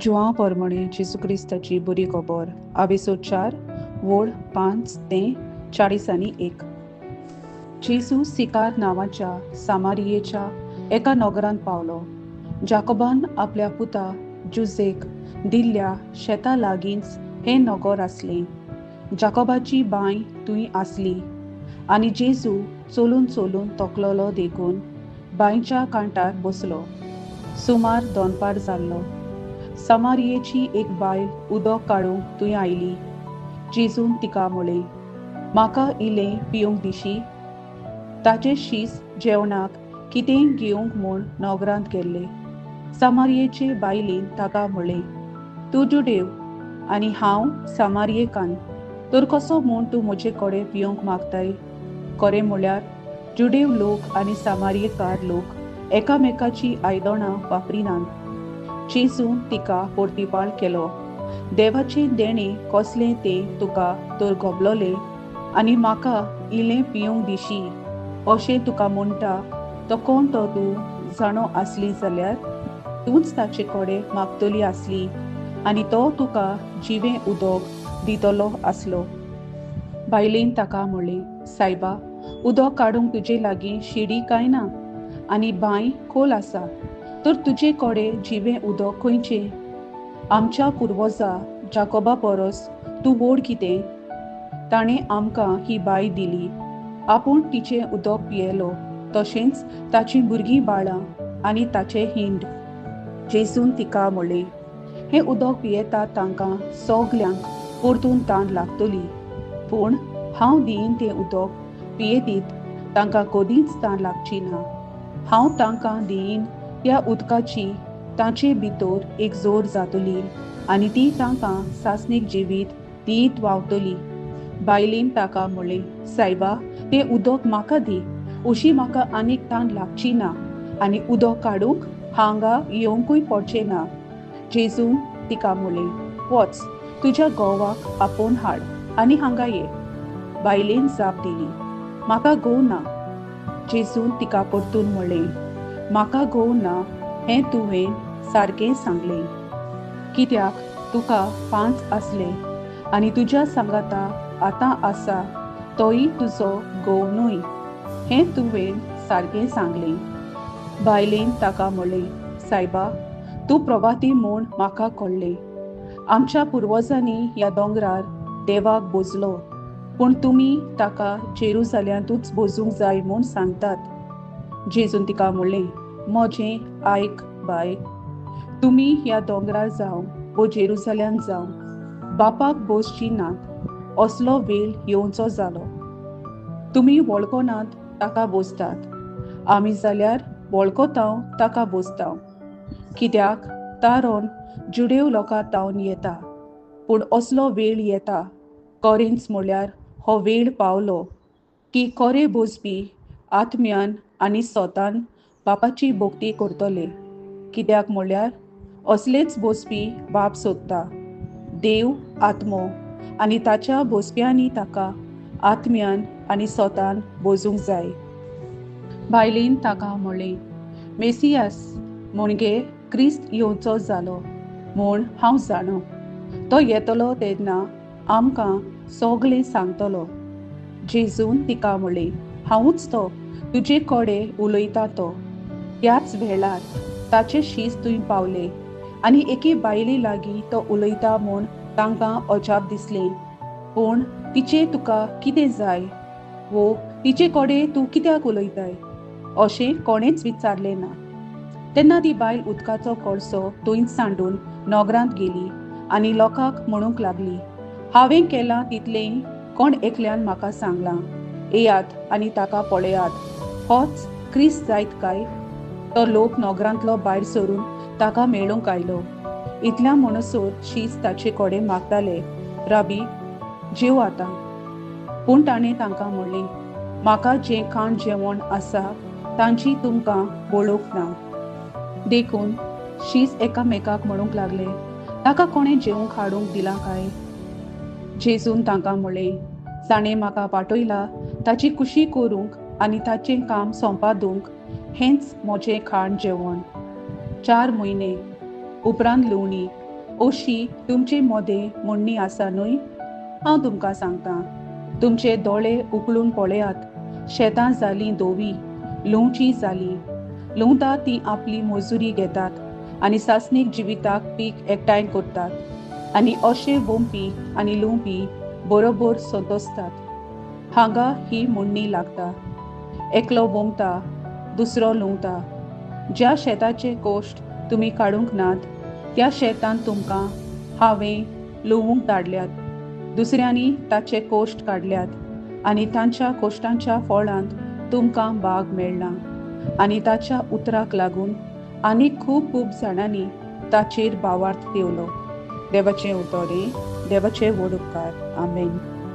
जुआं पोरमोणे जेजू क्रिस्ताची बरी खबर आवेसो 4 वोड 5 ते 40 जेजू सिकार नांवाच्या सामारियेच्या एका नगरांत पावलो. जाकोबान आपल्या पुता जुजेक दिल्ल्या शेता लागींच हें नगर आसलें. जाकोबाची बाय थंय आसली आनी जेजू चलून चलून तोकलोलो देखून बांयच्या कांठार बसलो. सुमार दोनपार जाल्लो. सामारियेची एक बायल उदक काडूंक थंय आयली. जेजून तिका म्हळें, म्हाका इल्लें पिवंक दिशी. ताचे शीस जेवणाक कितेंय घेवंक म्हूण नगरांत गेल्ले. सामारियेचे बायलेन ताका म्हळें, तूं जुडेव आनी हांव सामारियेकान, तर कसो म्हूण तूं म्हजे कडेन पिवंक मागताय? खरें म्हळ्यार जुडेव लोक आनी सामारियेकार लोक एकामेकाची आयदनां वापरिनात. जेजून तिका परतिपाळ केलो, देवाचें देणें कसलें तें तुका तर गोबलोलें आनी म्हाका इल्लें पिवंक दिशी अशें तुका म्हणटा तो कोण तो तूं जाणो आसली जाल्यार तूंच ताचे कडेन मागतली आसली आनी तो तुका जिवें उदक दितलो आसलो. बायलेन ताका म्हळें, सायबा, उदक काडूंक तुजे लागीं शिडी काय ना आनी बांय खोल आसा, तर तुजे कडेन जिवें उदक खंयचें? आमच्या पुर्वजां जाकोबा परस तूं व्हड कितें? ताणें आमकां ही बांय दिली. आपूण तिचें उदक पियेलो, तशेंच ताचीं भुरगीं बाळां आनी ताचें हिंड. जेजून तिका म्हळें, हें उदक पियेतात तांकां सगल्यांक परतून तान लागतली, पूण हांव दियेन तें उदक पियेतीत तांकां कदींच तान लागची ना. हांव तांकां दियेन त्या उदकाची तांचे भितर एक जोर जातली आनी ती तांकां सासणेक जिवीत दियेत व्हांवतली. बायलेन ताका म्हळें, सायबा, तें उदक म्हाका दी, अशी म्हाका आनीक तान लागची ना आनी उदक काडूंक हांगा येवंकूय पडचें ना. जेजून तिका म्हळें, वच, तुज्या घोवाक आपोवन हाड आनी हांगा ये. बायलेन जाप दिली, म्हाका घोव ना. जेजून तिका परतून म्हळें, म्हाका घोव ना हें तुवें सारकें सांगलें. कित्याक तुका 5 आसले आनी तुज्या सांगाता आतां आसा तोय तुजो घोव न्हय, हें तुवें सारकें सांगलें. बायलेन ताका म्हळें, सायबा, तूं प्रवादी म्हूण म्हाका कळ्ळें. आमच्या पुर्वजांनी ह्या दोंगरार देवाक भोजलो, पूण तुमी ताका जेरुसलेमांतूच भोजूंक जाय म्हूण सांगतात. जेजून तिका म्हळें, म्हजें आयक बाय, तुमी ह्या दोंगरार जावं वो जेरुसलेम जावं बापाक भोसची नात असलो वेळ येवचो जालो. तुमी वळखनात ताका भोसतात, आमी जाल्यार वळखतांव ताका भोसतांव. कित्याक तारोन जुडेव लोकां तावन येता, पूण असलो वेळ येता, खरेंच म्हळ्यार हो वेळ पावलो, की खरे भोसपी आत्म्यान आनी सोतान बापाची भोक्ती करतले. कित्याक म्हळ्यार असलेच भोसपी बाप सोदता. देव आत्मो आनी ताच्या भोसप्यांनी ताका आत्म्यान आनी सोतान भोजूंक जाय. बायलेन ताका म्हळें, मेसियास म्हणजे क्रिस्त येवचो जालो म्हूण हांव जाणा. तो येतलो तेन्ना आमकां सगळें सांगतलो. जेजून तिका म्हळें, हांवूच तो तुजे कडेन उलयतां तो. त्याच वेळार ताचे शीस थंय पावले आनी एके बायले लागीं तो उलयता म्हूण तांकां अजाप दिसलें. पूण तिचे तुका कितें जाय वो तिचे कडेन तूं कित्याक उलयताय अशें कोणेंच विचारलें ना. तेन्ना ती बायल उदकाचो कळसो थंयच सांडून नगरांत गेली आनी लोकांक म्हणूंक लागली, हांवें केलां तितलें कोण एकल्यान म्हाका सांगलां. येयात आनी ताका पळयात, होच क्रिस्त जायत काय? तो लोक नगरांतलो भायर सरून ताका मेळूंक आयलो. इतल्या म्हणसर शीस ताचे कडेन मागताले, राबी, जेव आतां. पूण ताणें तांकां म्हळें, म्हाका जें खाण जेवण आसा तांची तुमकां वळख ना. देखून शीस एकामेकाक म्हणूंक लागले, ताका कोणें जेवंक हाडूंक दिलां काय? जेजून तांकां म्हळें, जाणें म्हाका पाठयला ताची कुशी करूंक आनी ताचें काम संपादूंक हेंच म्हजें खाण जेवण. 4 म्हयने उपरांत लुवणी अशी तुमची मोदे म्हणणी आसा न्हय? हांव तुमकां सांगतां, तुमचे दोळे उकळून पळयात. शेतां जालीं धोवी, लुंवचीं जालीं. लुंवता तीं आपली मजुरी घेतात आनी सासणीक जिविताक पीक एकठांय करतात. आनी अशे वोंवपी आनी लुंवपी बरोबर संतोसतात. हांगा ही म्हणणी लागता, एकलो वोंवता, दुसरो लुंवता. ज्या शेताचे कोश्ट तुमी काडूंक नात, त्या शेतान तुमकां हांवें लुवूंक धाडल्यात. दुसऱ्यांनी ताचे कोश्ट काडल्यात आनी तांच्या कोश्टांच्या फळांत तुमकां भाग मेळना. आनी ताच्या उतराक लागून आनीक खूब जाणांनी ताचेर भावार्थ ठेवलो. देवाचें उतोरें, देवाचे व्हड उपकार. आमेन.